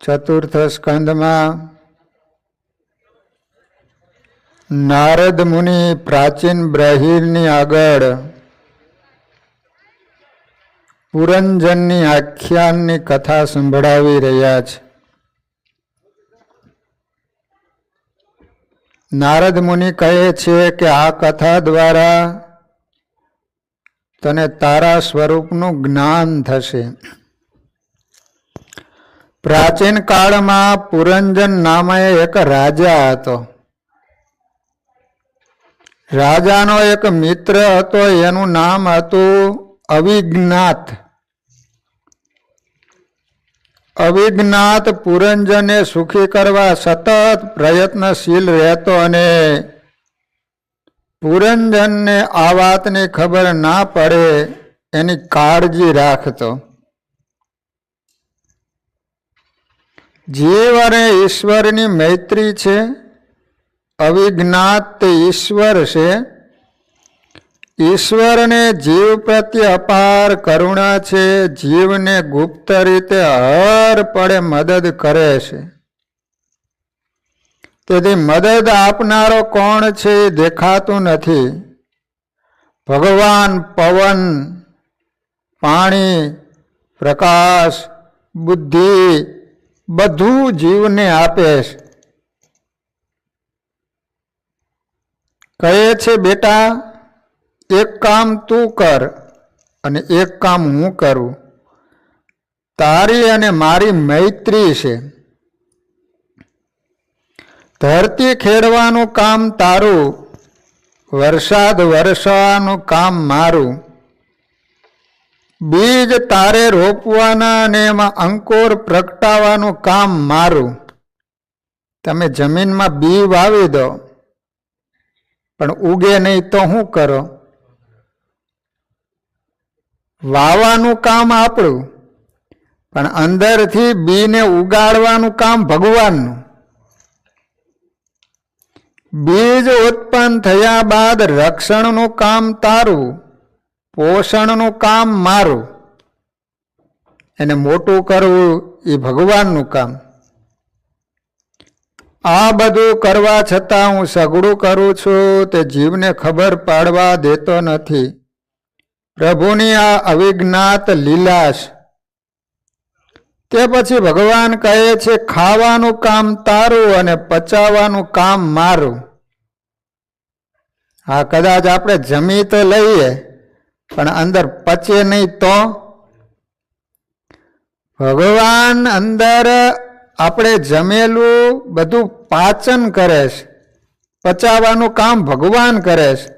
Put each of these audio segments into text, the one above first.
ચતુર્થ સ્કંદમાં નારદ મુનિ પ્રાચીન બ્રહીરની આગળ પુરંજનની આખ્યાનની કથા સંભળાવી રહ્યા છે. નારદ મુનિ કહે છે કે આ કથા દ્વારા તને તારા સ્વરૂપનું જ્ઞાન થશે. પ્રાચીન કાળમાં પુરંજન નામે એક રાજા હતો. રાજાનો એક મિત્ર હતો, એનું નામ હતું અવિજ્ઞાત. અવિજ્ઞાત પુરંજને સુખી કરવા સતત પ્રયત્નશીલ રહેતો અને પુરંજનને આ વાતની ખબર ના પડે એની કાળજી રાખતો. જીવ અને ઈશ્વરની મૈત્રી છે. અવિજ્ઞાત તે ઈશ્વર છે. ઈશ્વરને જીવ પ્રત્યે અપાર કરુણા છે. જીવને ગુપ્ત રીતે હર પડે મદદ કરે છે. તેથી મદદ આપનારો કોણ છે એ દેખાતું નથી. ભગવાન પવન, પાણી, પ્રકાશ, બુદ્ધિ બધું જીવને આપે છે. કહે છે બેટા, એક કામ તું કર અને એક કામ હું કરું. તારી અને મારી મૈત્રી છે. ધરતી ખેડવાનું કામ તારું, વરસાદ વરસવાનું કામ મારું. બીજ તારે રોપવાના અને એમાં અંકુર પ્રગટાવવાનું કામ મારું. તમે જમીનમાં બી વાવી દો પણ ઉગે નહીં તો શું કરો? વાવવાનું કામ આપણું પણ અંદરથી બીને ઉગાડવાનું કામ ભગવાનનું. બીજ ઉત્પન્ન થયા બાદ રક્ષણનું કામ તારું, પોષણનું કામ મારું. એને મોટું કરવું એ ભગવાનનું કામ. આ બધું કરવા છતાં હું સઘળું કરું છું તે જીવને ખબર પાડવા દેતો નથી. પ્રભુની આ અવિજ્ઞાત લીલા છે. તે પછી ભગવાન કહે છે ખાવાનું કામ તારું અને પચાવવાનું કામ મારું. હા, કદાચ આપણે જમી તો લઈએ પણ અંદર પચે નહીં તો? ભગવાન અંદર આપણે જમેલું બધું પાચન કરે છે. પચાવવાનું કામ ભગવાન કરે છે.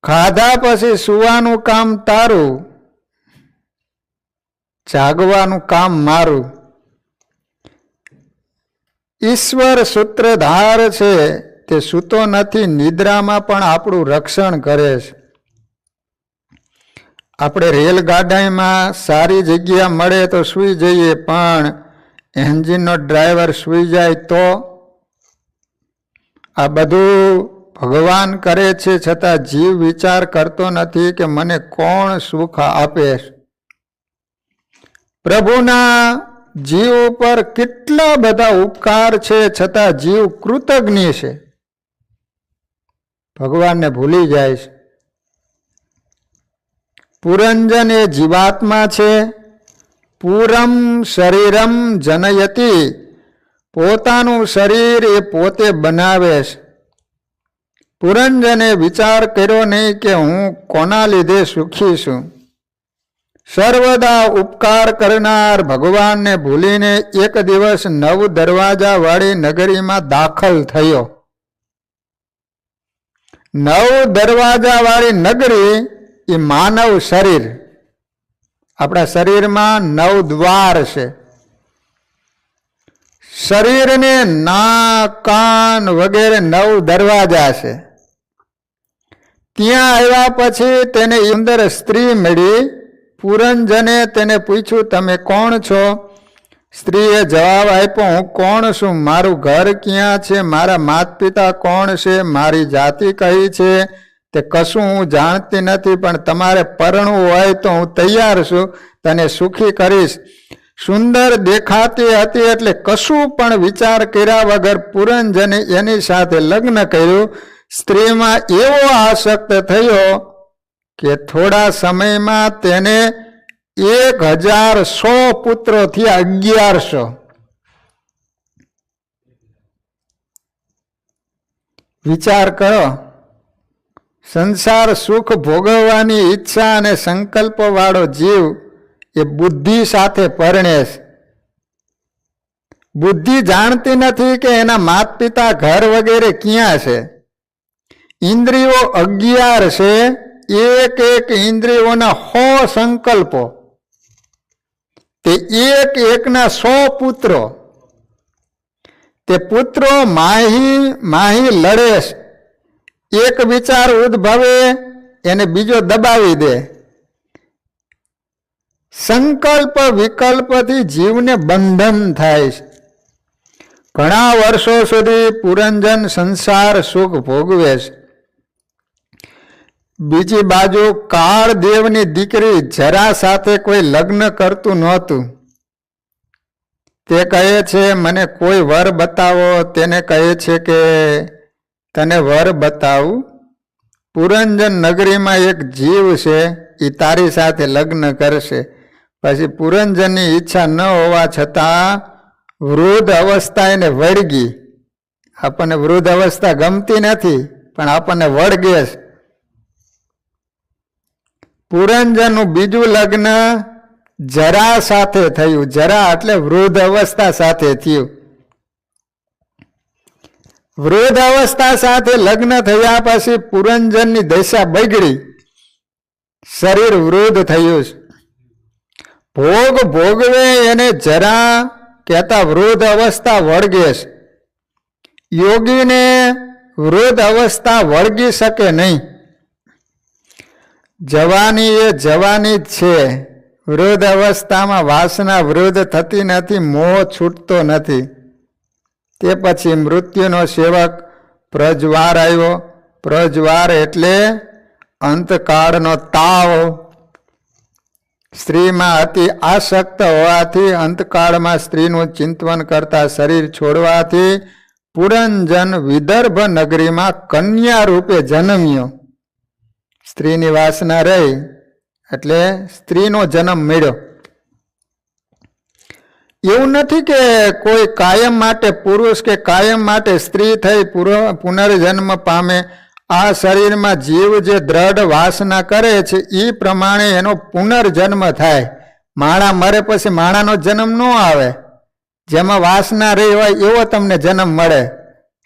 ખાધા પછી સુવાનું કામ તારું, જાગવાનું કામ મારું. ઈશ્વર સૂત્રધાર છે. તે સૂતો નથી, નિદ્રામાં પણ આપણું રક્ષણ કરે છે. આપણે રેલગાડીમાં સારી જગ્યા મળે તો સૂઈ જઈએ પણ એન્જિનનો ડ્રાઈવર સૂઈ જાય તો? આ બધું ભગવાન કરે છે છતાં જીવ વિચાર કરતો નથી કે મને કોણ સુખ આપે. પ્રભુના જીવ ઉપર કેટલા બધા ઉપકાર છે છતાં જીવ કૃતજ્ઞ છે. ભગવાનને ભૂલી જાય છે. પુરંજન એ જીવાત્મા છે. પૂરમ શરીરમ જનયતી, પોતાનું શરીર એ પોતે બનાવે છે. પુરંજને વિચાર કર્યો નહીં કે હું કોના લીધે સુખી છું. સર્વદા ઉપકાર કરનાર ભગવાનને ભૂલીને એક દિવસ 9 દરવાજા વાળી નગરીમાં દાખલ થયો. 9 દરવાજા વાળી નગરી એ માનવ શરીર. આપણા શરીરમાં 9 દ્વાર છે. શરીરને નાક, કાન વગેરે 9 દરવાજા છે. ત્યાં આવ્યા પછી તેને અંદર સ્ત્રી મળી. પુરંજને તેને પૂછ્યું તમે કોણ છો? સ્ત્રીએ જવાબ આપ્યો હું કોણ છું, મારું ઘર ક્યાં છે, મારા માતા પિતા કોણ છે, મારી જાતિ કઈ છે તે કશું હું જાણતી નથી, પણ તમારે પરણવું હોય તો હું તૈયાર છું, તને સુખી કરીશ. સુંદર દેખાતી હતી એટલે કશું પણ વિચાર કર્યા વગર પુરંજને એની સાથે લગ્ન કર્યું. સ્ત્રીમાં એવો આસક્ત થયો કે થોડા સમયમાં તેને 1100 પુત્રો થયા. 1100. વિચાર કરો, સંસાર સુખ ભોગવવાની ઈચ્છા અને સંકલ્પ વાળો જીવ એ બુદ્ધિ સાથે પરણે છે. બુદ્ધિ જાણતી નથી કે એના માતા પિતા ઘર વગેરે ક્યાં છે. ઇન્દ્રિયો 11 છે. એક એક ઇન્દ્રિયોના 100 સંકલ્પો, તે એક એકના 100 પુત્રો. તે પુત્રો માહી લડે. એક વિચાર ઉદ્ભવે એને બીજો દબાવી દે. સંકલ્પ વિકલ્પથી જીવને બંધન થાય છે. ઘણા વર્ષો સુધી પુરંજન સંસાર સુખ ભોગવે છે. બીજી બાજુ કાળદેવની દીકરી જરા સાથે કોઈ લગ્ન કરતું નહોતું. તે કહે છે મને કોઈ વર બતાવો. તેને કહે છે કે તને વર બતાવું. પુરંજન નગરીમાં એક જીવ છે, એ તારી સાથે લગ્ન કરશે. પછી પુરંજનની ઈચ્છા ન હોવા છતાં વૃદ્ધ અવસ્થા એને વળગી. આપણને વૃદ્ધ અવસ્થા ગમતી નથી, પણ આપણને વળગે છે. પુરંજનનું બીજું લગ્ન જરા સાથે થયું. જરા એટલે વૃદ્ધ અવસ્થા સાથે થયું. વૃદ્ધ અવસ્થા સાથે લગ્ન થયા પછી પુરંજનની દશા બગડી. શરીર વૃદ્ધ થયું. ભોગ ભોગવે એને જરા કહેતા વૃદ્ધ અવસ્થા વળગે. યોગીને વૃદ્ધ અવસ્થા વળગી શકે નહીં. જવાની એ જવાની જ છે. વૃદ્ધ અવસ્થામાં વાસના વૃદ્ધ થતી નથી, મોહ છૂટતો નથી. તે પછી મૃત્યુનો સેવક પ્રજવાર આવ્યો. પ્રજવાર એટલે અંતકાળનો તાવ. સ્ત્રીમાં અતિ આસક્ત હોવાથી અંતકાળમાં સ્ત્રીનું ચિંતન કરતા શરીર છોડવાથી પુરંજન વિદર્ભ નગરીમાં કન્યા રૂપે જન્મ્યો. સ્ત્રીની વાસના રહી એટલે સ્ત્રીનો જન્મ મળ્યો. એવું નથી કે કોઈ કાયમ માટે પુરુષ કે કાયમ માટે સ્ત્રી થઈ પુનર્જન્મ પામે. આ શરીરમાં જીવ જે દ્રઢ વાસના કરે છે એ પ્રમાણે એનો પુનર્જન્મ થાય. માણા મરે પછી માણાનો જન્મ ન આવે. જેમાં વાસના રહી હોય એવો તમને જન્મ મળે.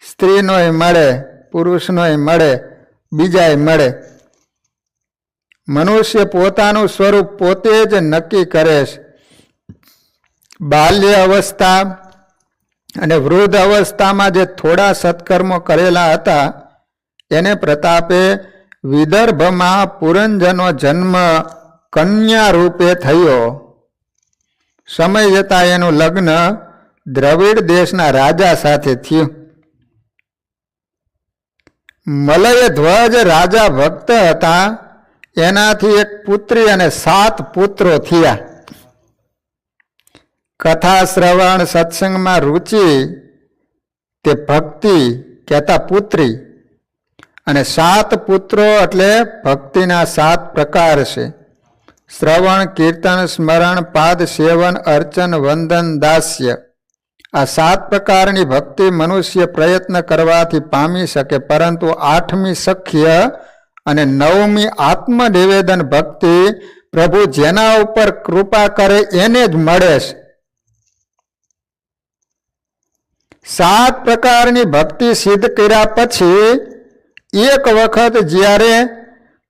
સ્ત્રીનોય મળે, પુરુષનોય મળે, બીજાય મળે. મનુષ્ય પોતાનું સ્વરૂપ પોતે જ નક્કી કરે છે. બાલ્ય અવસ્થા અને વૃદ્ધ અવસ્થામાં જે થોડા સત્કર્મો કરેલા હતા એને પ્રતાપે વિદર્ભમાં પુરંજનો જન્મ કન્યા રૂપે થયો. સમય જતા એનું લગ્ન દ્રવિડ દેશના રાજા સાથે થયું. મલય ધ્વજ રાજા ભક્ત હતા. એનાથી એક પુત્રી અને 7 પુત્રો થયા. કથા શ્રવણ સત્સંગમાં રુચિ તે ભક્તિ કહેતા પુત્રી. અને 7 પુત્રો એટલે ભક્તિના 7 પ્રકાર છે. શ્રવણ, કીર્તન, સ્મરણ, પાદ સેવન, અર્ચન, વંદન, દાસ્ય. આ 7 પ્રકારની ભક્તિ મનુષ્ય પ્રયત્ન કરવાથી પામી શકે, પરંતુ 8મી સખ્ય અને 9મી આત્મનિવેદન ભક્તિ પ્રભુ જેના ઉપર કૃપા કરે એને જ મળે છે. 7 પ્રકારની ભક્તિ સિદ્ધ કર્યા પછી એક વખત જ્યારે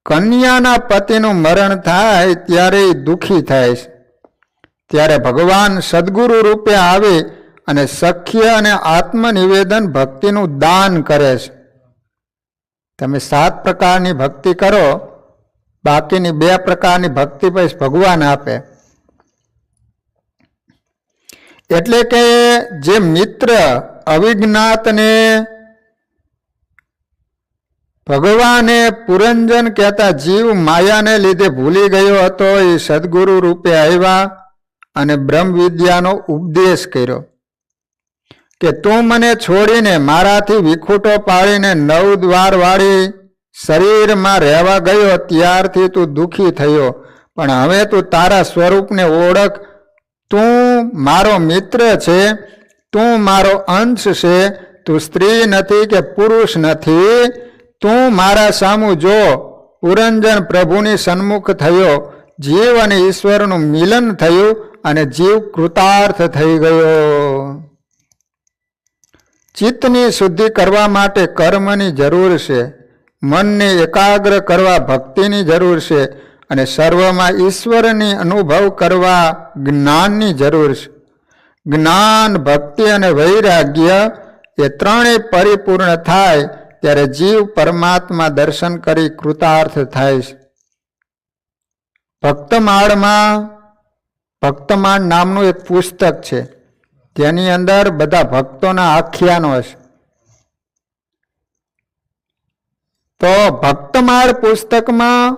કન્યાના પતિનું મરણ થાય ત્યારે એ દુઃખી થાય છે. ત્યારે ભગવાન સદગુરુ રૂપે આવે અને સખ્ય અને આત્મનિવેદન ભક્તિનું દાન કરે છે. તમે 7 પ્રકારની ભક્તિ કરો, બાકીની 2 પ્રકારની ભક્તિ પછી ભગવાન આપે. એટલે કે જે મિત્ર અવિજ્ઞાતને ભગવાને પુરંજન કહેતા જીવ માયાને લીધે ભૂલી ગયો હતો, એ સદગુરુ રૂપે આવ્યા અને બ્રહ્મ વિદ્યાનો ઉપદેશ કર્યો કે તું મને છોડીને મારાથી વિખૂટો પાડીને 9 દ્વાર વાળી શરીરમાં રહેવા ગયો ત્યારથી તું દુઃખી થયો, પણ હવે તું તારા સ્વરૂપને ઓળખ. તું મારો મિત્ર છે, તું મારો અંશ છે, તું સ્ત્રી નથી કે પુરુષ નથી. તું મારા સામું જો. પુરંજન પ્રભુની સન્મુખ થયો, જીવ અને ઈશ્વરનું મિલન થયું અને જીવ કૃતાર્થ થઈ ગયો. ચિત્તની શુદ્ધિ કરવા માટે કર્મની જરૂર છે, મનને એકાગ્ર કરવા ભક્તિની જરૂર છે અને સર્વમાં ઈશ્વરની અનુભવ કરવા જ્ઞાનની જરૂર છે. જ્ઞાન, ભક્તિ અને વૈરાગ્ય એ ત્રણેય પરિપૂર્ણ થાય ત્યારે જીવ પરમાત્મા દર્શન કરી કૃતાર્થ થાય છે. ભક્તમાળ નામનું એક પુસ્તક છે, તેની અંદર બધા ભક્તોના આખ્યાનો છે. તો ભક્તમાળ પુસ્તકમાં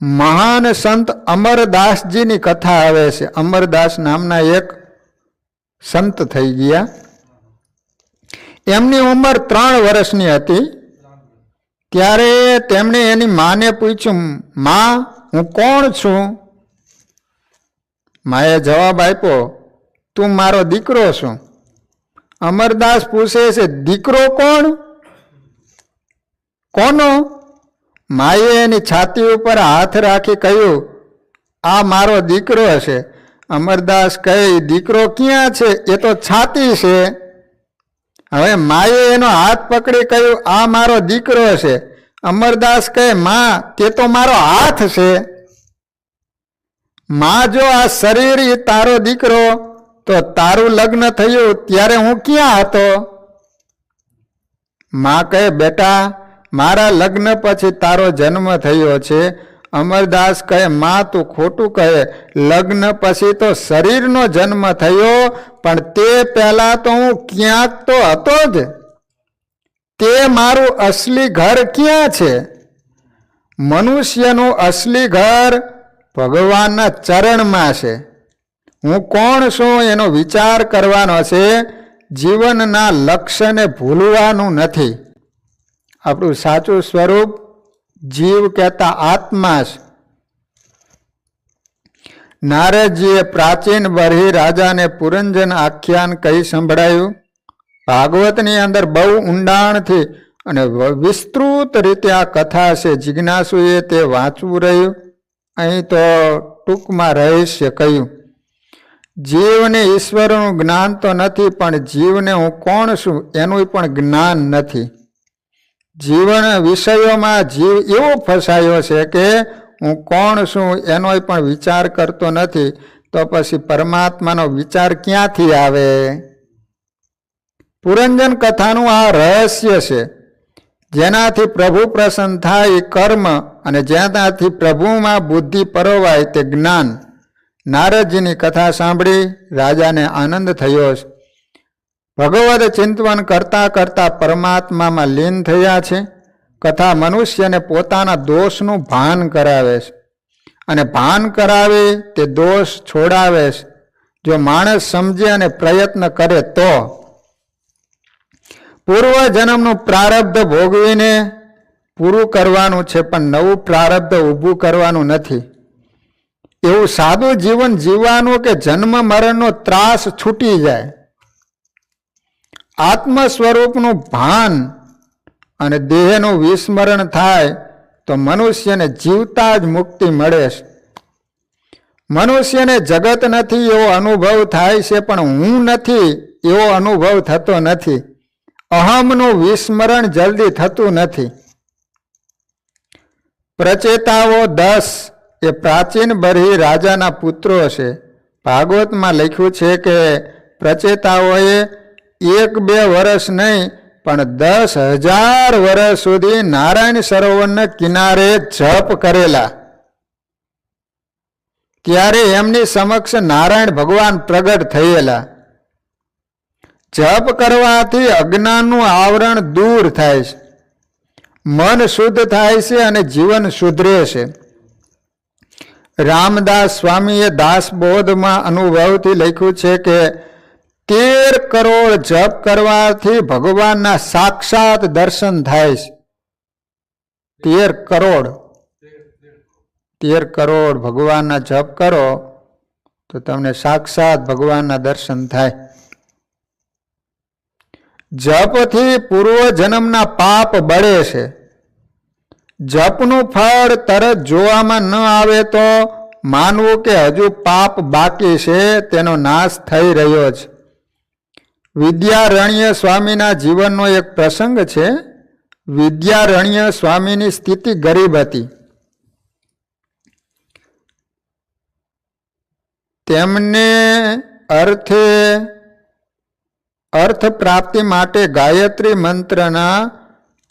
મહાન સંત અમરદાસજીની કથા આવે છે. અમરદાસ નામના એક સંત થઈ ગયા. એમની ઉંમર 3 વર્ષની હતી. ત્યારે તેમણે એની માને પૂછ્યું, માં, હું કોણ છું? માએ જવાબ આપ્યો, તું મારો દીકરો છું. અમરદાસ પૂછે છે, દીકરો કોણ? કોનો? માએ એની છાતી ઉપર હાથ રાખી કહ્યું, આ મારો દીકરો છે. અમરદાસ કહે, દીકરો ક્યાં છે? એ તો છાતી છે. હવે માએ એનો હાથ પકડી કહ્યું, આ મારો દીકરો છે. અમરદાસ કહે, માં, તે તો મારો હાથ છે. માં, જો આ શરીર એ તારો દીકરો, તો તારું લગ્ન થયું ત્યારે હું ક્યાં હતો? માં કહે, બેટા, મારા લગ્ન પછી તારો જન્મ થયો છે. અમરદાસ કહે, માં, તું ખોટું કહે. લગ્ન પછી તો શરીરનો જન્મ થયો, પણ તે પહેલા તો હું ક્યાંક તો હતો જ. તે મારું અસલી ઘર ક્યાં છે? મનુષ્યનું અસલી ઘર ભગવાનના ચરણમાં છે. હું કોણ છું એનો વિચાર કરવાનો છે, જીવનના લક્ષ્યને ભૂલવાનું નથી. આપણું સાચું સ્વરૂપ જીવ કહેતા આત્મા છે. નારદજીએ પ્રાચીન બરહી રાજાને પુરંજન આખ્યાન કહી સંભળાયું. ભાગવતની અંદર બહુ ઊંડાણથી અને વિસ્તૃત રીતે આ કથા છે. જિજ્ઞાસુએ તે વાંચવું રહ્યું. અહીં તો ટૂંકમાં રહસ્ય કહ્યું. જીવને ઈશ્વરનું જ્ઞાન તો નથી, પણ જીવને હું કોણ છું એનું પણ જ્ઞાન નથી. જીવન વિષયોમાં જીવ એવો ફસાયો છે કે હું કોણ છું એનો પણ વિચાર કરતો નથી. તો પછી પરમાત્માનો વિચાર ક્યાંથી આવે? પુરંજન કથાનું આ રહસ્ય છે. જેનાથી પ્રભુ પ્રસન્ન થાય એ કર્મ, અને જેનાથી પ્રભુમાં બુદ્ધિ પરોવાય તે જ્ઞાન. નારદજીની કથા સાંભળી રાજાને આનંદ થયો છે. ભગવદ ચિંતન કરતા કરતા પરમાત્મામાં લીન થયા છે. કથા મનુષ્યને પોતાના દોષનું ભાન કરાવે છે, અને ભાન કરાવે તે દોષ છોડાવે છે. જો માણસ સમજે અને પ્રયત્ન કરે તો પૂર્વ જન્મનું પ્રારબ્ધ ભોગવીને પૂરું કરવાનું છે, પણ નવું પ્રારબ્ધ ઊભું કરવાનું નથી. એવું સાદું જીવન જીવવાનું કે જન્મ મરણનો ત્રાસ છૂટી જાય. આત્મ સ્વરૂપનું ભાન અને દેહનું વિસ્મરણ થાય તો મનુષ્યને જીવતા જ મુક્તિ મળે છે. મનુષ્યને જગત નથી એવો અનુભવ થાય છે, પણ હું નથી એવો અનુભવ થતો નથી. અહમનું વિસ્મરણ જલ્દી થતું નથી. પ્રચેતાઓ 10 એ પ્રાચીન બરહી રાજાના પુત્રો છે. ભાગવતમાં લખ્યું છે કે પ્રચેતાઓએ 1-2 વર્ષ નહીં, પણ 10,000 વર્ષ સુધી નારાયણ સરોવરના કિનારે જપ કરેલા. ત્યારે એમની સમક્ષ નારાયણ ભગવાન પ્રગટ થયેલા. જપ કરવાથી અજ્ઞાનનું આવરણ દૂર થાય છે, મન શુદ્ધ થાય છે અને જીવન સુધરે છે. રામદાસ સ્વામીએ દાસબોધમાં અનુભવથી લખ્યું છે કે 13 કરોડ જપ કરવાથી ભગવાનના સાક્ષાત દર્શન થાય છે. 13 કરોડ ભગવાનના જપ કરો તો તમને સાક્ષાત ભગવાનના દર્શન થાય. જપથી પૂર્વ જન્મના પાપ બળે છે. જપનું ફળ તરત જોવામાં ન આવે તો માનવું કે હજુ પાપ બાકી છે, તેનો નાશ થઈ રહ્યો છે. વિદ્યારણ્ય સ્વામીના જીવનનો એક પ્રસંગ છે. વિદ્યારણ્ય સ્વામીની સ્થિતિ ગરીબ હતી. તેમને અર્થ પ્રાપ્તિ માટે ગાયત્રી મંત્રના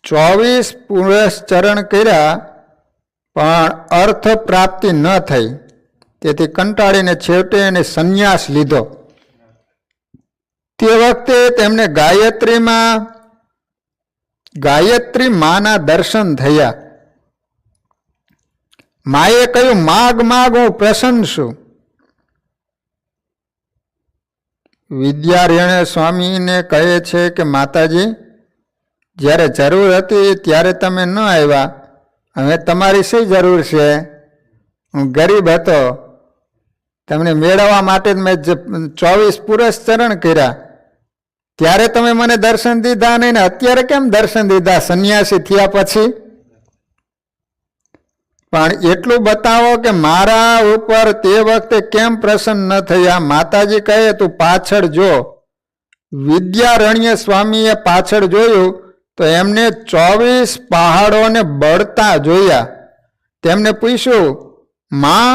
24 પુરસ્ચરણ કર્યા, પણ અર્થ પ્રાપ્તિ ન થઈ. તેથી કંટાળીને છેવટે એને સંન્યાસ લીધો. તે વખતે તેમને ગાયત્રી માના દર્શન થયા. માએ કહ્યું, માગ માગ, હું પ્રસન્ન છું. વિદ્યારણ્ય સ્વામીને કહે છે કે માતાજી, જ્યારે જરૂર હતી ત્યારે તમે ન આવ્યા. હવે તમારી શી જરૂર છે? હું ગરીબ હતો, તમને મેળવવા માટે મેં 24 પુરસ્ચરણ કર્યા, ત્યારે તમે મને દર્શન દીધા નહીં, ને અત્યારે કેમ દર્શન દીધા સંન્યાસી થયા પછી? પણ એટલું બતાવો કે મારા ઉપર તે વખતે કેમ પ્રસન્ન ન થયા. માતાજી કહે, તું પાછળ જો. વિદ્યારણ્ય સ્વામીએ પાછળ જોયું તો એમને 24 પહાડોને બળતા જોયા. તેમને પૂછ્યું, માં,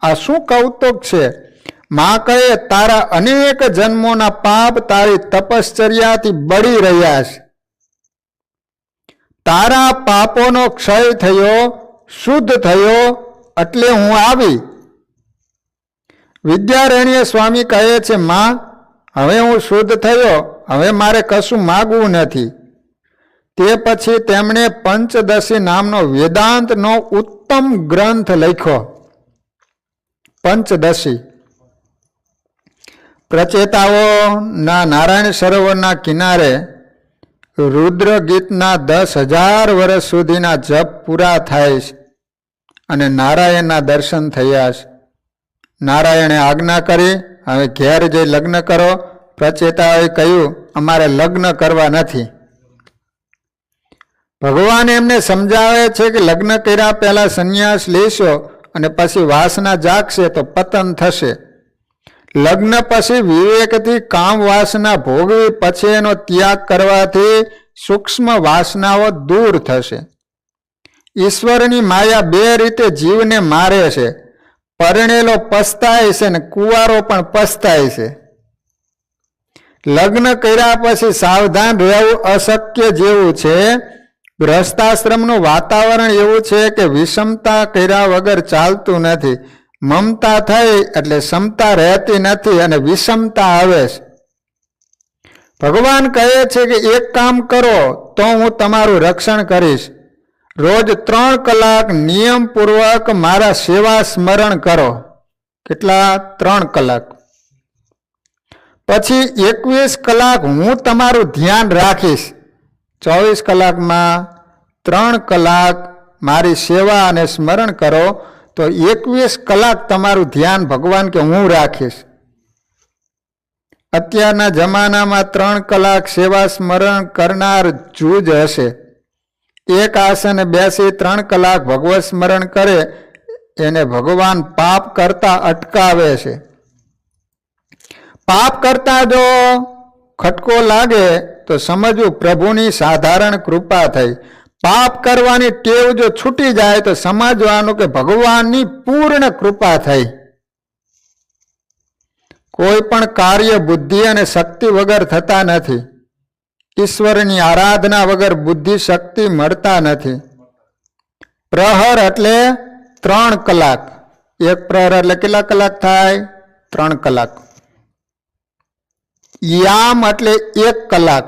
આ શું કૌતુક છે? માં કહે, તારા અનેક જન્મોના પાપ તારી તપશ્ચર્યાથી બળી રહ્યા છે. તારા પાપોનો ક્ષય થયો, શુદ્ધ થયો, એટલે હું આવી. વિદ્યારણ્ય સ્વામી કહે છે, માં, હવે હું શુદ્ધ થયો, હવે મારે કશું માગવું નથી. તે પછી તેમણે પંચદશી નામનો વેદાંતનો ઉત્તમ ગ્રંથ લખ્યો. પંચદશી પ્રચેતાઓના નારાયણ સરોવરના કિનારે રુદ્ર ગીતના 10,000 વર્ષ સુધીના જપ પૂરા થાય છે અને નારાયણના દર્શન થયા છે. નારાયણે આજ્ઞા કરી, હવે ઘેર જઈ લગ્ન કરો. પ્રચેતાઓએ કહ્યું, અમારે લગ્ન કરવા નથી. ભગવાન એમને સમજાવે છે કે લગ્ન કર્યા પહેલા સંન્યાસ લેશો અને પછી વાસના જાગશે તો પતન થશે. લગ્ન પછી વિવેકથી કામ વાસના ભોગવી પછી એનો ત્યાગ કરવાથી સૂક્ષ્મ વાસનાઓ દૂર થશે. ઈશ્વરની માયા 2 રીતે જીવને મારે છે. પરણેલો પસ્તાય છે ને કુંવારો પણ પસ્તાય છે. લગ્ન કર્યા પછી સાવધાન રહેવું અશક્ય જેવું છે. ગૃહસ્થાશ્રમનું વાતાવરણ એવું છે કે વિષમતા કર્યા વગર ચાલતું નથી. મમતા થઈ એટલે ક્ષમતા રહેતી નથી અને વિષમતા આવે છે. ભગવાન કહે છે કે એક કામ કરો તો હું તમારું રક્ષણ કરીશ. રોજ 3 કલાક નિયમપૂર્વક મારા સેવા સ્મરણ કરો. કેટલા? 3 કલાક. પછી 21 કલાક હું તમારું ધ્યાન રાખીશ. 24 કલાકમાં 3 કલાક મારી સેવા અને સ્મરણ કરો તો 21 કલાક તમારું ધ્યાન ભગવાન કે હું રાખીશ. અત્યારના જમાનામાં 3 કલાક સેવા સ્મરણ કરનાર જૂજ હશે. એક આસને બેસી 3 કલાક ભગવત સ્મરણ કરે એને ભગવાન પાપ કરતા અટકાવે છે. પાપ કરતા જો ખટકો લાગે તો સમજવું પ્રભુની સાધારણ કૃપા થઈ. પાપ કરવાની ટેવ જો છૂટી જાય તો સમજવાનું કે ભગવાનની પૂર્ણ કૃપા થઈ. કોઈ પણ કાર્ય બુદ્ધિ અને શક્તિ વગર થતા નથી. ઈશ્વરની આરાધના વગર બુદ્ધિ શક્તિ મળતા નથી. પ્રહર એટલે 3 કલાક. એક પ્રહર એટલે કેટલા કલાક થાય? 3 કલાક. યામ એટલે 1 કલાક.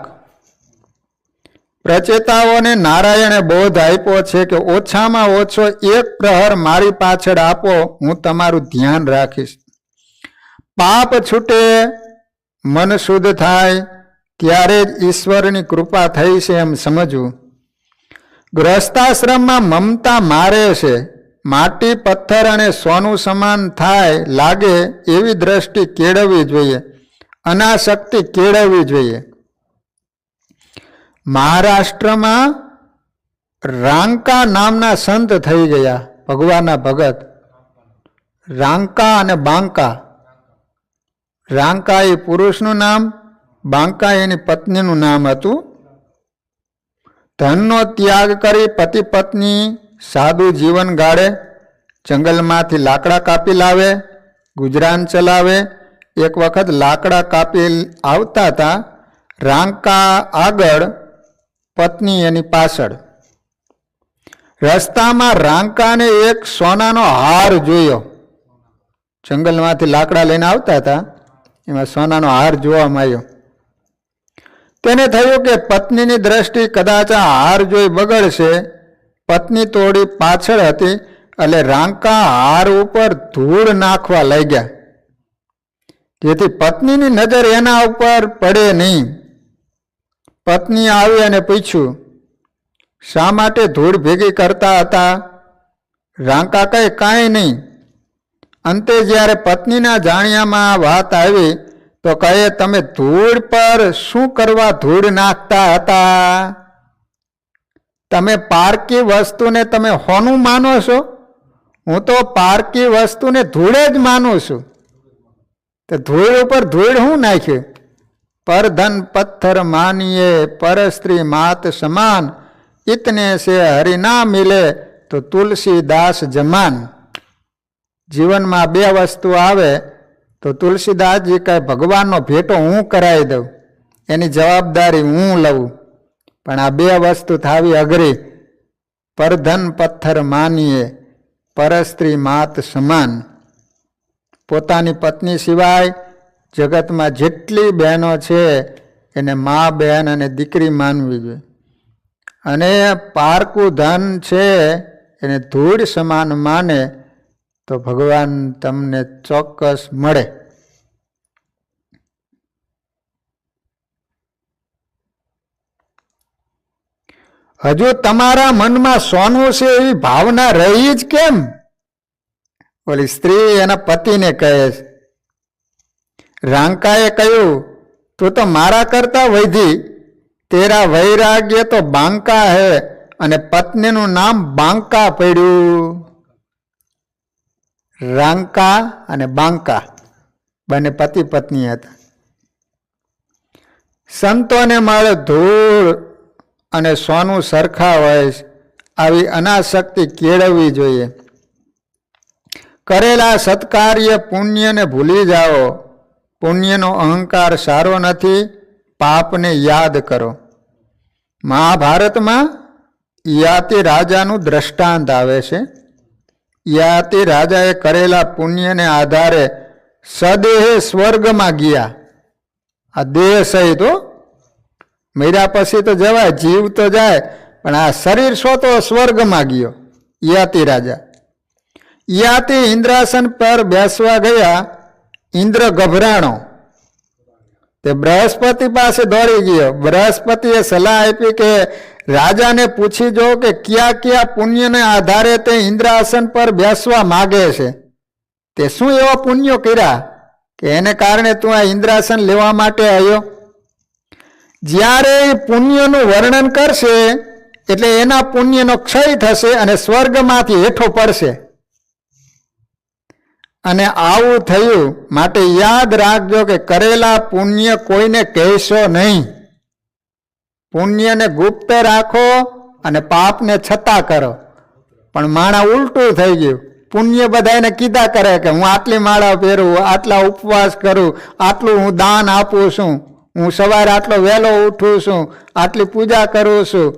પ્રચેતાઓને નારાયણે બોધ આપ્યો છે કે ઓછામાં ઓછો 1 પ્રહર મારી પાછળ આપો, હું તમારું ધ્યાન રાખીશ. પાપ છૂટે, મન શુદ્ધ થાય, ત્યારે જ ઈશ્વરની કૃપા થઈ છે એમ સમજવું. ગૃહસ્થાશ્રમમાં મમતા મારે છે. માટી, પથ્થર અને સોનું સમાન થાય લાગે એવી દ્રષ્ટિ કેળવવી જોઈએ, અનાસક્તિ કેળવવી જોઈએ. મહારાષ્ટ્રમાં રાંકા નામના સંત થઈ ગયા, ભગવાનના ભગત. રાંકા અને બાંકા. રાંકા એ પુરુષનું નામ, બાંકા એની પત્નીનું નામ હતું. ધનનો ત્યાગ કરી પતિ પત્ની સાદું જીવન ગાળે, જંગલમાંથી લાકડા કાપી લાવે, ગુજરાન ચલાવે. એક વખત લાકડા કાપી આવતા હતા, રાંકા આગળ, પત્ની એની પાછળ. રસ્તામાં રાંકાને એક સોનાનો હાર જોયો. જંગલમાંથી લાકડા લઈને આવતા હતા, એમાં સોનાનો હાર જોવામાં આવ્યો. તેને થયું કે પત્નીની દ્રષ્ટિ કદાચ આ હાર જોઈ બગડશે. પત્ની થોડી પાછળ હતી એટલે રાંકા હાર ઉપર ધૂળ નાખવા લાગ્યા, જેથી પત્નીની નજર એના ઉપર પડે નહીં. પત્ની આવી અને પૂછ્યું, શા માટે ધૂળ ભેગી કરતા હતા? રાંકા કહે, કાંઈ નહીં. અંતે જ્યારે પત્નીના જાણ્યામાં વાત આવી તો કહે, તમે ધૂળ પર શું કરવા ધૂળ નાખતા હતા? તમે પારકી વસ્તુને તમે હોનું માનો છો? હું તો પારકી વસ્તુને ધૂળ જ માનું છું. તો ધૂળ ઉપર ધૂળ હું નાખ્યું? પર ધન પથ્થર માનીએ, પર સ્ત્રી માત સમાન, ઇતને સે હરિ ના મિલે તો તુલસીદાસ જમાન. જીવનમાં 2 વસ્તુ આવે તો તુલસીદાસજી કહે, ભગવાનનો ભેટો હું કરાવી દઉં, એની જવાબદારી હું લઉં. પણ આ 2 વસ્તુ થાવી અઘરી. પરધન પથ્થર માનીએ, પરસ્ત્રી માત સમાન. પોતાની પત્ની સિવાય જગતમાં જેટલી બહેનો છે એને મા, બહેન અને દીકરી માનવી જોઈએ. અને પારકું ધન છે એને ધૂળ સમાન માને તો ભગવાન તમને ચોક્કસ મળે. હજુ તમારા મનમાં સોનું છે એવી ભાવના રહી જ કેમ? ઓલી સ્ત્રી એના પતિને કહે છે. રાંકાએ કહ્યું, તું તો મારા કરતા વૈધી, તેરા વૈરાગ્ય તો બાંકા હે, અને પત્નીનું નામ બાંકા પડ્યું. રાંકા અને બાંકા બંને પતિ પત્ની હતા. સંતોને મળે ધૂળ અને સોનું સરખા હોય, આવી અનાસક્તિ કેળવવી જોઈએ. કરેલા સત્કાર્ય પુણ્યને ભૂલી જાઓ. પુણ્યનો અહંકાર સારો નથી, પાપને યાદ કરો. મહાભારતમાં યાતિ રાજાનું દ્રષ્ટાંત આવે છે. યાતિ રાજાએ કરેલા પુણ્યને આધારે સદેહે સ્વર્ગમાં ગયા. આ દેહ સહિત મર્યા પછી તો જવાય, જીવ તો જાય, પણ આ શરીર શો તો સ્વર્ગમાં ગયો યાતિ રાજા. યાતિ ઇન્દ્રાસન પર બેસવા ગયા. ઇન્દ્ર ગભરાણો, તે બૃહસ્પતિ પાસે દોડી ગયો. બૃહસ્પતિએ સલાહ આપી કે રાજાને પૂછી જો કે કયા પુણ્યને આધારે તે ઇન્દ્રાસન પર બેસવા માગે છે. તે શું એવા પુણ્યો કર્યા કે એને કારણે તું આ ઇન્દ્રાસન લેવા માટે આવ્યો? જ્યારે એ પુણ્યનું વર્ણન કરશે એટલે એના પુણ્યનો ક્ષય થશે અને સ્વર્ગમાંથી હેઠો પડશે. અને આવું થયું, માટે યાદ રાખજો કે કરેલા પુણ્ય કોઈને કહેશો નહીં. પુણ્યને ગુપ્ત રાખો અને પાપને છતાં કરો. પણ માણા ઉલટું થઈ ગયું. પુણ્ય બધાને કીધા કરે કે હું આટલી માળા પહેરું, આટલા ઉપવાસ કરું, આટલું હું દાન આપું છું, હું સવારે આટલો વહેલો ઉઠું છું, આટલી પૂજા કરું છું.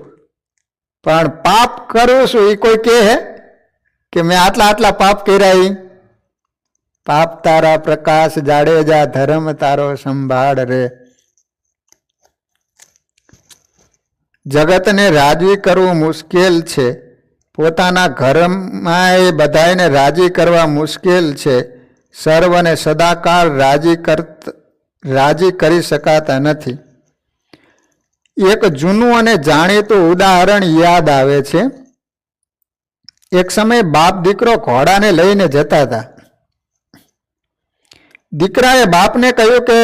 પણ પાપ કરું છું એ કોઈ કહે કે મેં આટલા પાપ કર્યા? પાપ તારા પ્રકાશ જાડેજા, ધર્મ તારો સંભાળ રે. જગતને રાજી કરવું મુશ્કેલ છે, પોતાના ઘરમાં એ બધાને રાજી કરવા મુશ્કેલ છે. સર્વને સદાકાળ રાજી કરી શકાતા નથી. એક જૂનું અને જાણીતું ઉદાહરણ યાદ આવે છે. એક સમયે બાપ દીકરો ઘોડાને લઈને જતા હતા. દીકરાએ બાપને કહ્યું કે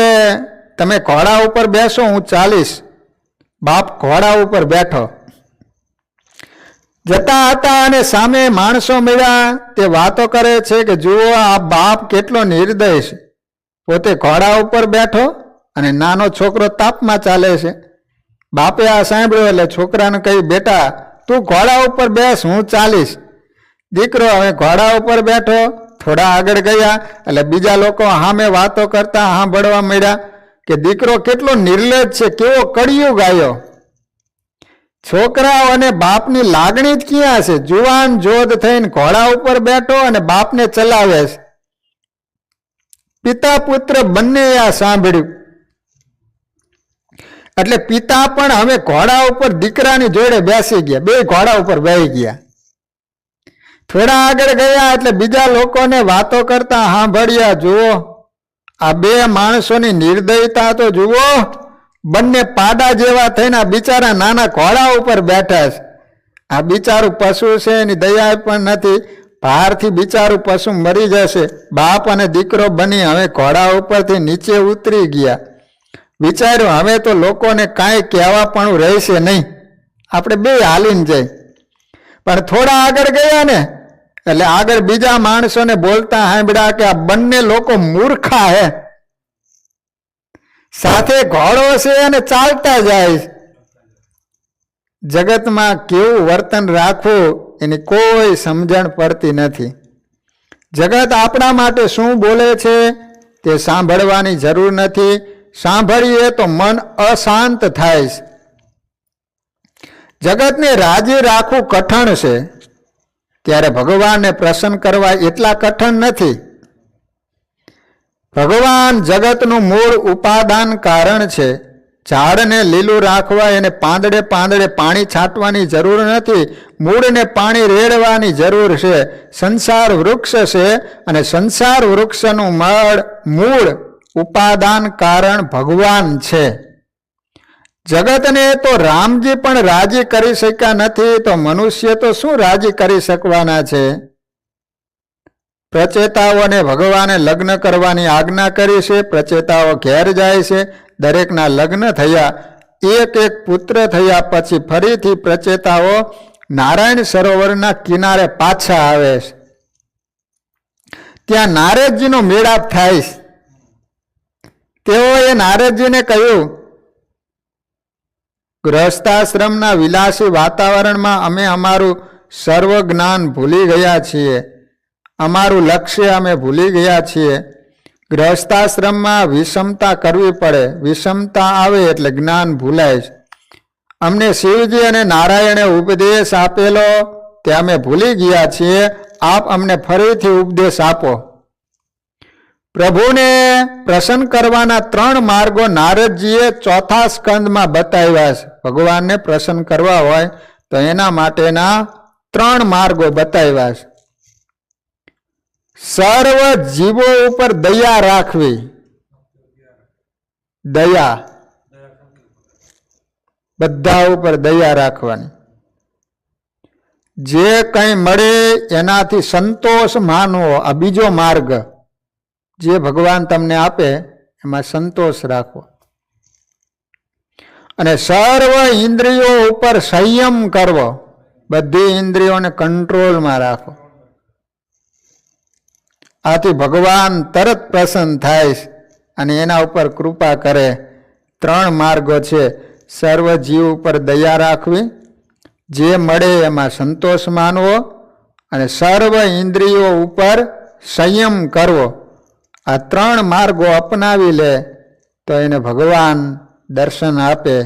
તમે ઘોડા ઉપર બેસો, હું ચાલીશ. બાપ ઘોડા ઉપર બેઠો. જતા હતા અને સામે માણસો મળ્યા. તે વાતો કરે છે કે જુઓ આ બાપ કેટલો નિર્દય છે, પોતે ઘોડા ઉપર બેઠો અને નાનો છોકરો તાપમાં ચાલે છે. બાપે આ સાંભળ્યું એટલે છોકરાને કહ્યું, બેટા તું ઘોડા ઉપર બેસ, હું ચાલીશ. દીકરો હવે ઘોડા ઉપર બેઠો. થોડા આગળ ગયા એટલે બીજા લોકો સામે વાતો કરતા સાંભળવા મળ્યા કે દીકરો કેટલો નિર્લજ છે, કેવો કળિયુગ આવ્યો. છોકરાઓ અને બાપની લાગણી જ ક્યાં છે? જુવાન જોધ થઈને ઘોડા ઉપર બેઠો અને બાપને ચલાવે છે. પિતા પુત્ર બંને આ સાંભળ્યું એટલે પિતા પણ હવે ઘોડા ઉપર દીકરાની જોડે બેસી ગયા. બે ઘોડા ઉપર બેસી ગયા. થોડા આગળ ગયા એટલે બીજા લોકોને વાતો કરતા સાંભળ્યા, જુઓ આ બે માણસોની નિર્દયતા તો જુઓ, બંને પાડા જેવા થઈને આ બિચારા નાના ઘોડા ઉપર બેઠા છે. આ બિચારું પશુ છે, એની દયા પણ નથી. ભારથી બિચારું પશુ મરી જશે. બાપ અને દીકરો બની હવે ઘોડા ઉપરથી નીચે ઉતરી ગયા. વિચાર્યું હવે તો લોકોને કાંઈ કહેવા પણ રહેશે નહીં, આપણે બે હાલીને જાય. પણ થોડા આગળ ગયા ને એટલે આગળ બીજા માણસોને બોલતા સાંભળ્યા કે આ બંને લોકો મૂર્ખા હે, સાથે ઘોડો છે અને ચાલતા જાય. જગતમાં કેવું વર્તન રાખવું એની કોઈ સમજણ પડતી નથી. જગત આપણા માટે શું બોલે છે તે સાંભળવાની જરૂર નથી. સાંભળીએ તો મન અશાંત થાય. જગતને રાજી રાખવું કઠણ છે, ત્યારે ભગવાનને પ્રસન્ન કરવા એટલા કઠણ નથી. ભગવાન જગતનું મૂળ ઉપાદાન કારણ છે. ઝાડને લીલું રાખવા એને પાંદડે પાંદડે પાણી છાંટવાની જરૂર નથી, મૂળને પાણી રેડવાની જરૂર છે. સંસાર વૃક્ષ છે અને સંસાર વૃક્ષનું મૂળ ઉપાદાન કારણ ભગવાન છે. જગતને તો રામજી પણ રાજી કરી શક્યા નથી, તો મનુષ્ય તો શું રાજી કરી શકવાના છે? પ્રચેતાઓને ભગવાને લગ્ન કરવાની આજ્ઞા કરી છે. પ્રચેતાઓ ઘેર જાય છે. દરેકના લગ્ન થયા, એક એક પુત્ર થયા પછી ફરીથી પ્રચેતાઓ નારાયણ સરોવરના કિનારે પાછા આવે છે. ત્યાં નારદજીનો મેળાપ થાય છે. તેઓએ નારદજીને કહ્યું, ગૃહસ્થાશ્રમના વિલાસી વાતાવરણમાં અમે અમારું સર્વ જ્ઞાન ભૂલી ગયા છીએ, અમારું લક્ષ્ય અમે ભૂલી ગયા છીએ. ગૃહસ્થાશ્રમમાં વિષમતા કરવી પડે, વિષમતા આવે એટલે જ્ઞાન ભૂલાય. અમને શિવજી અને નારાયણે ઉપદેશ આપેલો તે અમે ભૂલી ગયા છીએ, આપ અમને ફરીથી ઉપદેશ આપો. પ્રભુને પ્રસન્ન કરવાના 3 માર્ગો નારદજીએ 4થા સ્કંદમાં બતાવ્યા છે. ભગવાનને પ્રસન્ન કરવા હોય તો એના માટેના 3 માર્ગો બતાવ્યા છે. સર્વ જીવો ઉપર દયા રાખવી, દયા, બધા ઉપર દયા રાખવાની. જે કંઈ મળે એનાથી સંતોષ માનવો, આ બીજો માર્ગ. જે ભગવાન તમને આપે એમાં સંતોષ રાખવો. અને સર્વ ઇન્દ્રિયો ઉપર સંયમ કરવો, બધી ઇન્દ્રિયોને કંટ્રોલમાં રાખો. આથી ભગવાન તરત પ્રસન્ન થાય અને એના ઉપર કૃપા કરે. 3 માર્ગો છે. સર્વ જીવ ઉપર દયા રાખવી, જે મળે એમાં સંતોષ માનવો અને સર્વ ઇન્દ્રિયો ઉપર સંયમ કરવો. આ 3 માર્ગો અપનાવી લે તો એને ભગવાન દર્શન આપે,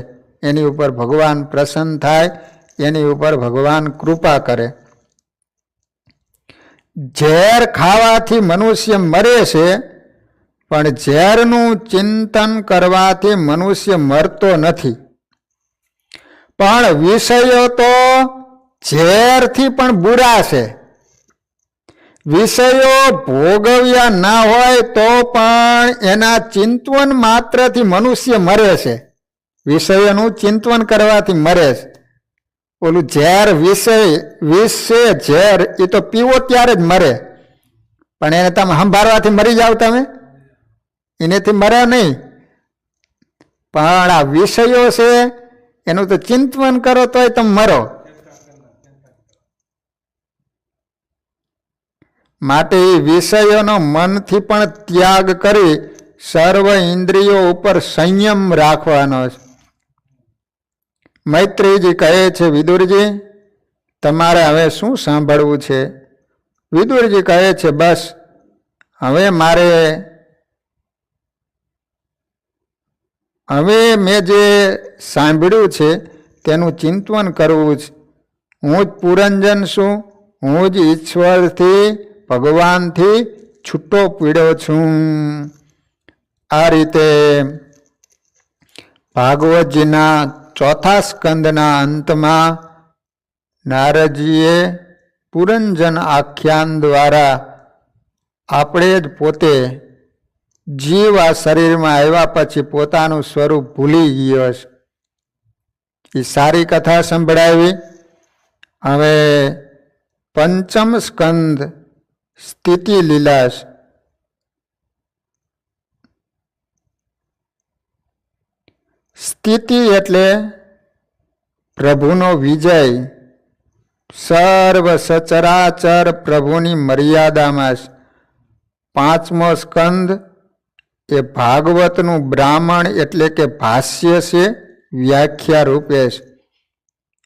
એની ઉપર ભગવાન પ્રસન્ન થાય, એની ઉપર ભગવાન કૃપા કરે. ઝેર ખાવાથી મનુષ્ય મરે છે, પણ ઝેરનું ચિંતન કરવાથી મનુષ્ય મરતો નથી. પણ વિષયો તો ઝેરથી પણ બુરા છે. વિષયો ભોગવ્યા ના હોય તો પણ એના ચિંતન માત્રથી મનુષ્ય મરે છે. વિષયોનું ચિંતન કરવાથી મરે છે. ઓલું ઝેર વિષ છે ઝેર, એ તો પીવો ત્યારે જ મરે, પણ એને તમે સંભાળવાથી મરી જાવ, તમે એનેથી મરે નહીં. પણ આ વિષયો છે એનું તો ચિંતન કરો તોય તમે મરો. માટે એ વિષયોનો મનથી પણ ત્યાગ કરી સર્વ ઇન્દ્રિયો ઉપર સંયમ રાખવાનો છે. મૈત્રીજી કહે છે, વિદુરજી તમારે હવે શું સાંભળવું છે? વિદુરજી કહે છે, બસ હવે મેં જે સાંભળ્યું છે તેનું ચિંતન કરવું છે. હું જ પુરંજન છું, હું જ ઈશ્વરથી ભગવાનથી છૂટો પીડ્યો છું. આ રીતે ભાગવતજીના 4થા સ્કંદના અંતમાં નારદજીએ પુરંજન આખ્યાન દ્વારા આપણે જ પોતે જીવ આ શરીરમાં આવ્યા પછી પોતાનું સ્વરૂપ ભૂલી ગયો છે. એ સારી કથા સંભળાવી. હવે 5મ સ્કંદ સ્થિતિ લીલા. સ્થિતિ એટલે પ્રભુનો વિજય. સર્વ સચરાચર પ્રભુની મર્યાદામાં. 5મો સ્કંદ એ ભાગવતનું બ્રાહ્મણ એટલે કે ભાષ્ય છે, વ્યાખ્યા રૂપે છે.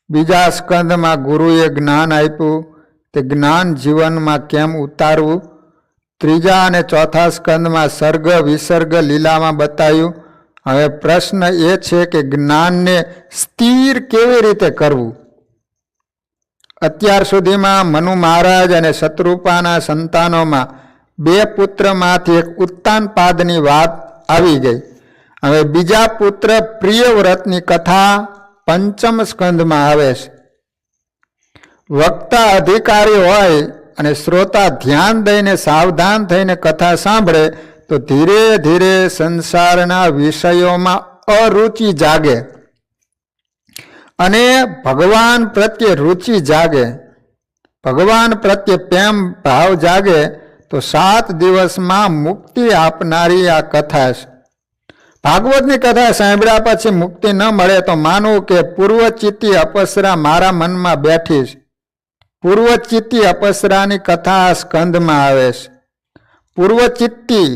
બીજા સ્કંદમાં ગુરુએ જ્ઞાન આપ્યું, તે જ્ઞાન જીવનમાં કેમ ઉતારવું. 3જા અને 4થા સ્કંદમાં સર્ગ વિસર્ગ લીલામાં બતાવ્યું. હવે પ્રશ્ન એ છે કે જ્ઞાનને સ્થિર કેવી રીતે કરવું. અત્યાર સુધીમાં મનુ મહારાજ અને શત્રુપાના સંતાનોમાં 2 પુત્રમાંથી એક ઉત્તાનપાદની વાત આવી ગઈ. હવે બીજા પુત્ર પ્રિયવ્રતની કથા 5મ સ્કંદમાં આવે છે. વક્તા અધિકારી હોય અને શ્રોતા ધ્યાન દઈને સાવધાન થઈને કથા સાંભળે તો ધીરે ધીરે સંસારના વિષયોમાં અરુચિ જાગે અને ભગવાન પ્રત્યે રુચિ જાગે. ભગવાન પ્રત્યે પ્રેમ ભાવ જાગે તો 7 દિવસમાં મુક્તિ આપનારી આ કથા છે. ભાગવતની કથા સાંભળ્યા પછી મુક્તિ ન મળે તો માનવું કે પૂર્વચિત્તી અપસરા મારા મનમાં બેઠી છે. પૂર્વચિત્તી અપસરાની કથા આ સ્કંદમાં આવે છે. પૂર્વચિત્તી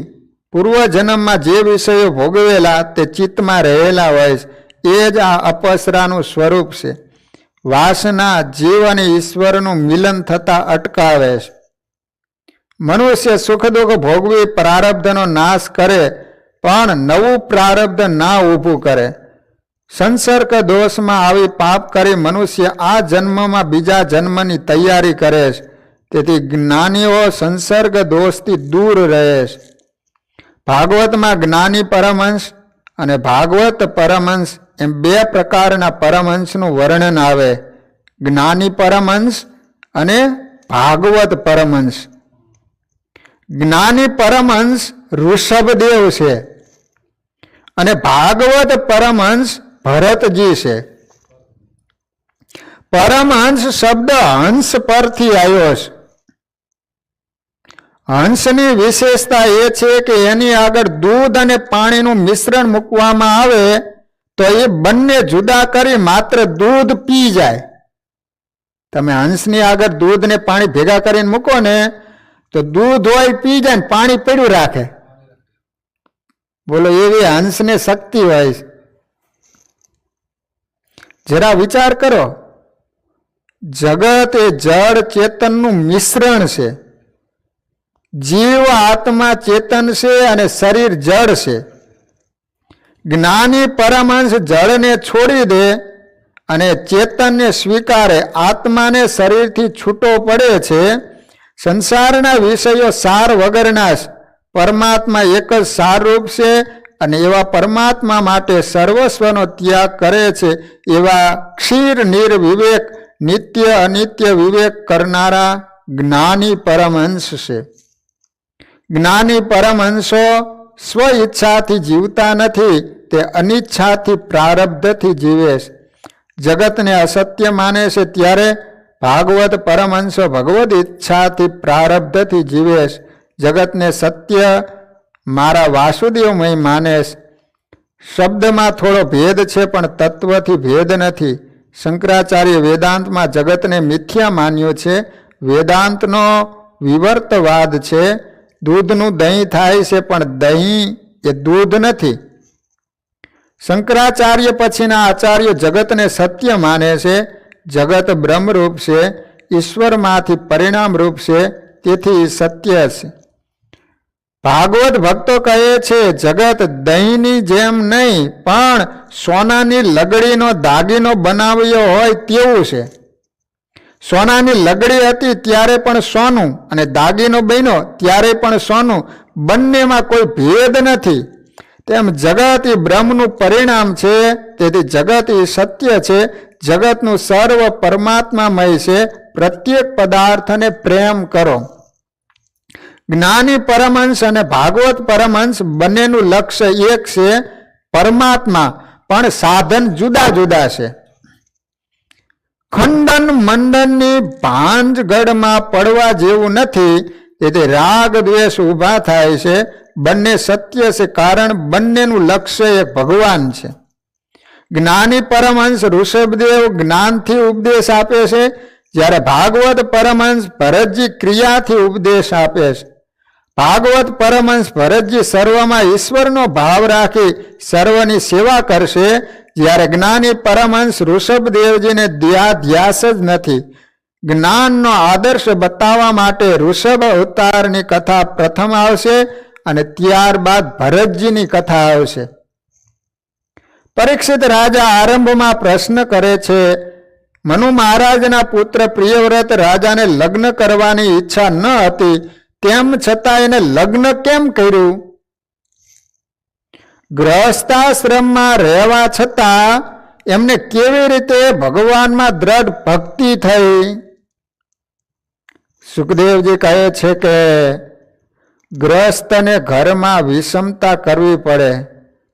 પૂર્વજન્મમાં જે વિષયો ભોગવેલા તે ચિત્તમાં રહેલા હોય છે, એ જ આ અપસરાનું સ્વરૂપ છે. વાસના જીવ અને ઈશ્વરનું મિલન થતા અટકાવે છે. મનુષ્ય સુખ દુઃખ ભોગવી પ્રારબ્ધનો નાશ કરે પણ નવું પ્રારબ્ધ ના ઊભું કરે. સંસર્ગ દોષમાં આવી પાપ કરી મનુષ્ય આ જન્મમાં બીજા જન્મની તૈયારી કરે છે. તેથી જ્ઞાનીઓ સંસર્ગ દોષથી દૂર રહે છે. ભાગવતમાં જ્ઞાની પરમહંસ અને ભાગવત પરમહંસ એમ 2 પ્રકારના પરમહંસનું વર્ણન આવે. જ્ઞાની પરમહંસ અને ભાગવત પરમહંસ. જ્ઞાની પરમહંસ ઋષભદેવ છે અને ભાગવત પરમહંસ ભરતજી છે. પરમહંસ શબ્દ હંસ પરથી આવ્યો છે. હંસની વિશેષતા એ છે કે એની આગળ દૂધ અને પાણીનું મિશ્રણ મૂકવામાં આવે તો એ બંને જુદા કરી માત્ર દૂધ પી જાય. તમે હંસની આગળ દૂધ ને પાણી ભેગા કરીને મૂકો ને તો દૂધ હોય પી જાય ને પાણી પડ્યું રાખે. બોલો, એવી હંસને શક્તિ હોય. જરા વિચાર કરો, જગત એ જળ ચેતનનું મિશ્રણ છે. જીવ આત્મા ચેતન છે અને શરીર જળ છે. જ્ઞાની પરમહંસ જળને છોડી દે અને ચેતનને સ્વીકારે, આત્માને શરીરથી છૂટો પડે છે. સંસારના વિષયો સાર વગરના છે. પરમાત્મા એક જ સારરૂપ છે અને એવા પરમાત્મા માટે સર્વસ્વનો ત્યાગ કરે છે એવા ક્ષીર નિર્વિવેક નિત્ય અનિત્ય વિવેક કરનારા જ્ઞાની પરમહંસ છે. જ્ઞાની પરમહંસો સ્વ ઈચ્છાથી જીવતા નથી, તે અનિચ્છાથી પ્રારબ્ધથી જીવે છે. જગતને અસત્ય માને છે ત્યારે ભાગવત પરમહંસો ભગવદ ઈચ્છાથી પ્રારબ્ધથી જીવે છે. જગતને સત્ય મારા વાસુદેવમય માને છે. શબ્દમાં થોડો ભેદ છે પણ તત્વથી ભેદ નથી. શંકરાચાર્ય વેદાંતમાં જગતને મિથ્યા માન્યું છે. વેદાંતનો વિવર્તવાદ છે. દૂધનું દહીં થાય છે પણ દહીં એ દૂધ નથી. શંકરાચાર્ય પછીના આચાર્યો જગતને સત્ય માને છે. જગત બ્રહ્મરૂપ છે, ઈશ્વરમાંથી પરિણામરૂપ છે, તેથી સત્ય છે. ભાગવત ભક્તો કહે છે જગત દહીંની જેમ નહીં પણ સોનાની લગડીનો દાગીનો બનાવ્યો હોય તેવું છે. સોનાની લગડી હતી ત્યારે પણ સોનું અને દાગીનો બન્યો ત્યારે પણ સોનું, બંનેમાં કોઈ ભેદ નથી. તેમ જગત એ બ્રહ્મનું પરિણામ છે, તેથી જગત એ સત્ય છે. જગતનું સર્વ પરમાત્મામય છે. પ્રત્યેક પદાર્થને પ્રેમ કરો. જ્ઞાની પરમહંસ અને ભાગવત પરમહંસ બંનેનું લક્ષ્ય એક છે, પરમાત્મા, પણ સાધન જુદા જુદા છે. ખંડન મંડનની ભાંજગઢમાં પડવા જેવું નથી, તેથી રાગ દ્વેષ ઊભા થાય છે. બંને સત્ય છે કારણ બંનેનું લક્ષ્ય એક ભગવાન છે. જ્ઞાની પરમહંસ ઋષભદેવ જ્ઞાનથી ઉપદેશ આપે છે, જ્યારે ભાગવત પરમહંસ ભરતજી ક્રિયાથી ઉપદેશ આપે છે. ભાગવત પરમહંસ ભરતજી સર્વમાં ઈશ્વરનો ભાવ રાખી સર્વની સેવા કરશે, જ્યારે જ્ઞાની પરમહંસ ઋષભદેવજીને ધ્યાસ જ નથી. જ્ઞાનનો આદર્શ બતાવવા માટે ઋષભ અવતારની કથા પ્રથમ આવશે અને ત્યારબાદ ભરતજીની કથા આવશે. પરીક્ષિત રાજા આરંભમાં પ્રશ્ન કરે છે, મનુ મહારાજના પુત્ર પ્રિયવ્રત રાજાને લગ્ન કરવાની ઈચ્છા ન હતી, તેમ છતાં એને લગ્ન કેમ કર્યું? ગૃહસ્થાશ્રમમાં રહેવા છતાં એમને કેવી રીતે ભગવાનમાં દ્રઢ ભક્તિ થઈ? સુખદેવજી કહે છે કે ગ્રહસ્થને ઘરમાં વિષમતા કરવી પડે.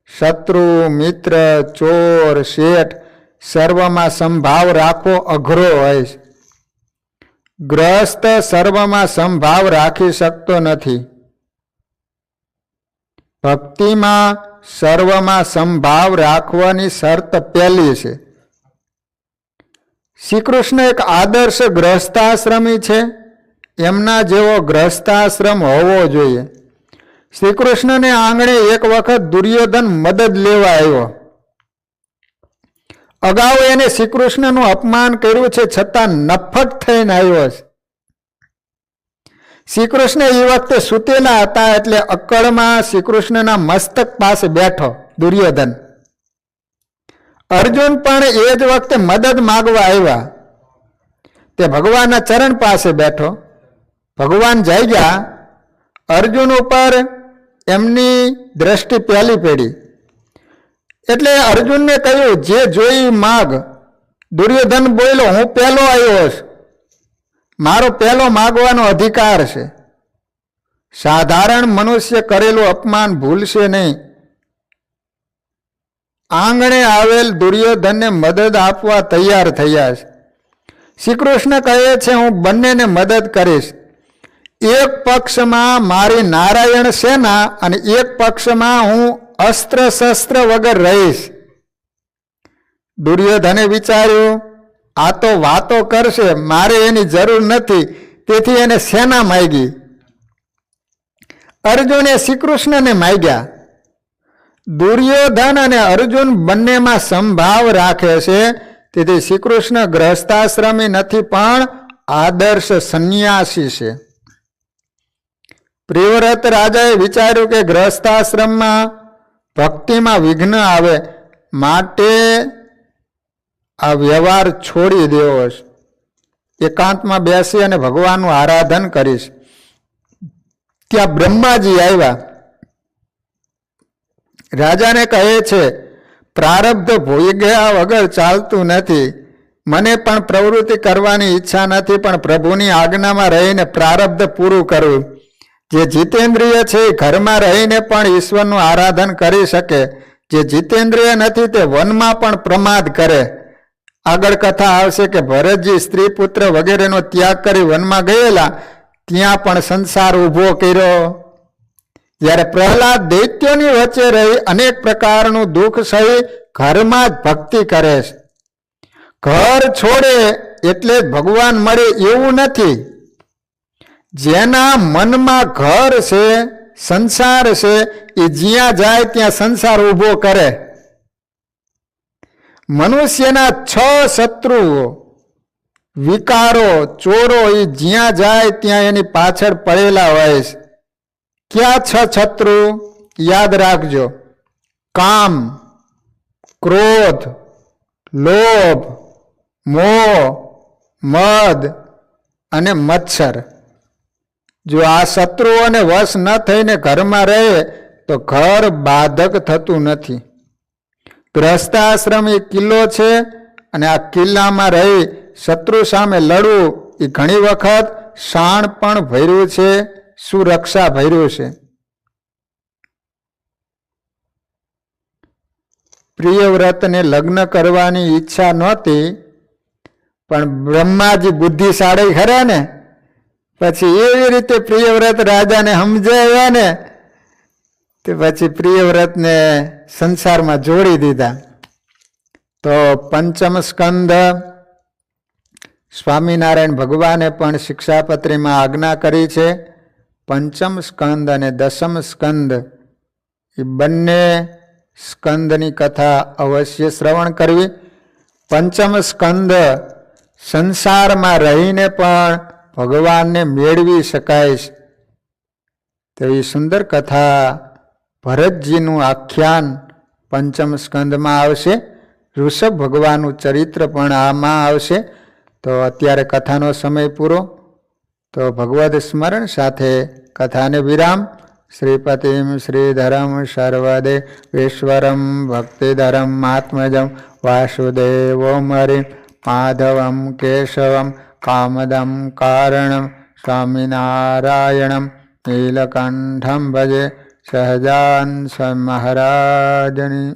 શત્રુ મિત્ર ચોર શેઠ સર્વમાં સંભાવ રાખવો અઘરો હોય. ગ્રહસ્થ સર્વમાં સંભાવ રાખી શકતો નથી. ભક્તિમાં સર્વમાં સંભાવ રાખવાની શરત પહેલી છે. શ્રી કૃષ્ણ એક આદર્શ ગ્રહસ્થાશ્રમી છે, એમના જેવો ગ્રહસ્થાશ્રમ હોવો જોઈએ. શ્રી કૃષ્ણને આંગણે એક વખત દુર્યોધન મદદ લેવા આવ્યો. અગાઉ એને શ્રી કૃષ્ણનું અપમાન કર્યું છે, છતાં નફટ થઈને આવ્યો છે. શ્રી કૃષ્ણ એ વખતે સૂતેલા હતા, એટલે અક્કડમાં શ્રી કૃષ્ણના મસ્તક પાસે બેઠો દુર્યોધન. અર્જુન પણ એ જ વખતે મદદ માગવા આવ્યા. તે ભગવાનના ચરણ પાસે બેઠો. ભગવાન જાગ્યા. અર્જુન ઉપર એમની દ્રષ્ટિ પહેલી પડી, એટલે અર્જુનને કહ્યું જે જોઈ માગ. દુર્યોધન બોલ્યો, હું પહેલો આવ્યો છું, મારો પહેલો માગવાનો અધિકાર છે. સાધારણ મનુષ્ય કરેલું અપમાન ભૂલશે નહીં. આંગણે આવેલ દુર્યોધનને મદદ આપવા તૈયાર થયા છે. શ્રી કૃષ્ણ કહે છે હું બંનેને મદદ કરીશ. એક પક્ષમાં મારી નારાયણ સેના અને એક પક્ષમાં હું અસ્ત્ર શસ્ત્ર વગર રહીશ. દુર્યોધને વિચાર્યું આ તો વાતો કરશે, મારે એની જરૂર નથી, તેથી એને સેના માગી. અર્જુને શ્રી કૃષ્ણને માગ્યા. દુર્યોધન અને અર્જુન બંનેમાં સંભાવ રાખે છે, તેથી શ્રી કૃષ્ણ ગ્રહસ્થાશ્રમી નથી પણ આદર્શ સંન્યાસી છે. પ્રિયવ્રત રાજાએ વિચાર્યું કે ગ્રહસ્થાશ્રમમાં ભક્તિમાં વિઘ્ન આવે, માટે આ વ્યવહાર છોડી દેવો છે. એકાંતમાં બેસી અને ભગવાનનું આરાધન કરીશ. ત્યાં બ્રહ્માજી આવ્યા. રાજાને કહે છે, પ્રારબ્ધ ભોગ્યા વગર ચાલતું નથી. મને પણ પ્રવૃત્તિ કરવાની ઈચ્છા નથી, પણ પ્રભુની આજ્ઞામાં રહીને પ્રારબ્ધ પૂરું કરવું. જે જીતેન્દ્રિય છે એ ઘરમાં રહીને પણ ઈશ્વરનું આરાધન કરી શકે. જે જીતેન્દ્રિય નથી તે વનમાં પણ પ્રમાદ કરે. આગળ કથા આવશે કે ભરતજી સ્ત્રી પુત્ર વગેરેનો ત્યાગ કરી વનમાં ગયેલા, ત્યાં પણ સંસાર ઊભો કર્યો. જ્યારે પ્રહલાદ દૈત્યોની વચ્ચે રહી અનેક પ્રકારનું દુઃખ સહી ઘરમાં જ ભક્તિ કરે છે. ઘર છોડે એટલે જ ભગવાન મળે એવું નથી. જેના મનમાં ઘર છે, સંસાર છે, એ જ્યાં જાય ત્યાં સંસાર ઊભો કરે. મનુષ્યના 6 શત્રુઓ વિકારો ચોરો એ જ્યાં જાય ત્યાં એની પાછળ પડેલા હોય છે. ક્યાં 6 શત્રુ? યાદ રાખજો. કામ, ક્રોધ, લોભ, મોહ, મદ અને મત્સર. જો આ શત્રુઓને વશ ન થઈને ઘરમાં રહે તો ઘર બાધક થતું નથી. ગ્રસ્તાશ્રમ એ કિલ્લો છે અને આ કિલ્લામાં રહી શત્રુ સામે લડવું એ ઘણી વખત શાણ પણ ભર્યું છે, સુરક્ષા ભર્યું છે. પ્રિયવ્રતને લગ્ન કરવાની ઈચ્છા નહોતી, પણ બ્રહ્માજી બુદ્ધિશાળી ખરા ને, પછી એવી રીતે પ્રિયવ્રત રાજાને સમજાવ્યા ને તે પછી પ્રિયવ્રતને સંસારમાં જોડી દીધા. તો પંચમ સ્કંદ સ્વામિનારાયણ ભગવાને પણ શિક્ષાપત્રીમાં આજ્ઞા કરી છે. પંચમ સ્કંદ અને દસમ સ્કંદ એ બંને સ્કંદની કથા અવશ્ય શ્રવણ કરવી. પંચમ સ્કંદ સંસારમાં રહીને પણ ભગવાનને મેળવી શકાય છે. તેવી સુંદર કથા ભરતજીનું આખ્યાન પંચમ સ્કંદમાં આવશે. ઋષભ ભગવાનનું ચરિત્ર પણ આમાં આવશે. તો અત્યારે કથાનો સમય પૂરો. તો ભગવદ સ્મરણ સાથે કથાને વિરામ. શ્રીપતિમ શ્રીધરમ સર્વદેવેશ્વરમ ભક્તિધરમ આત્મજમ વાસુદેવોમરિ માધવમ કેશવમ કામદમ કારણમ સ્વામિનારાયણમ નીલકંઠમ ભજે સહજાન મહારાજની.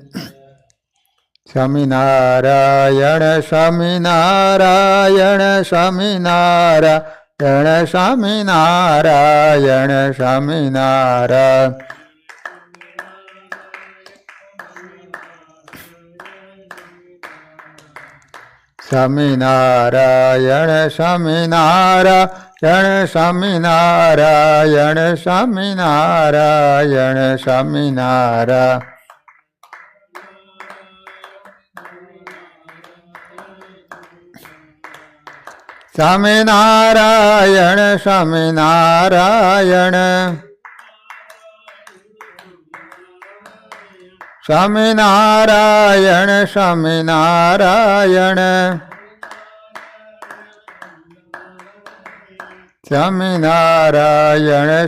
સ્વામિનારાયણ સ્વામિનારાયણ સ્વામિનારાયણ સ્વામિનારાયણ સ્વામિનારાયણ. સ્વામિનારાયણ સ્વામિનારાયણ સ્વામિનારાયણ સ્વામિનારાયણ સ્વામિનારાયણ. સ્વામિનારાયણ સ્વામિનારાયણ સ્વામિનારાયણ સ્વામિનારાયણ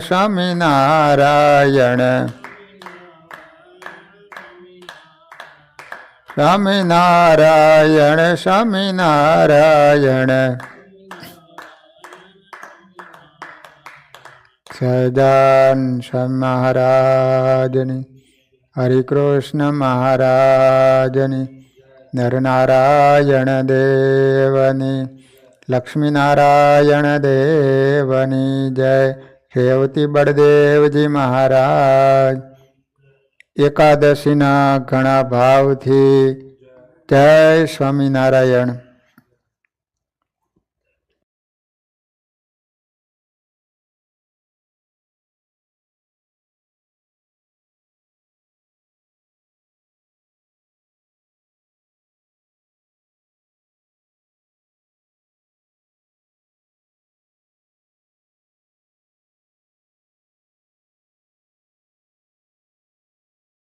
સ્વામિનારાયણ સ્વામિનારાયણ સ્વામિનારાયણ સ્વામિનારાયણ. સહજાન મહારાજની, હરિકૃષ્ણ મહારાજની, નરનારાયણ દેવની, લક્ષ્મીનારાયણ દેવની જય. રેવતી બળદેવજી મહારાજ. એકાદશીના ઘણા ભાવથી જય સ્વામિનારાયણ.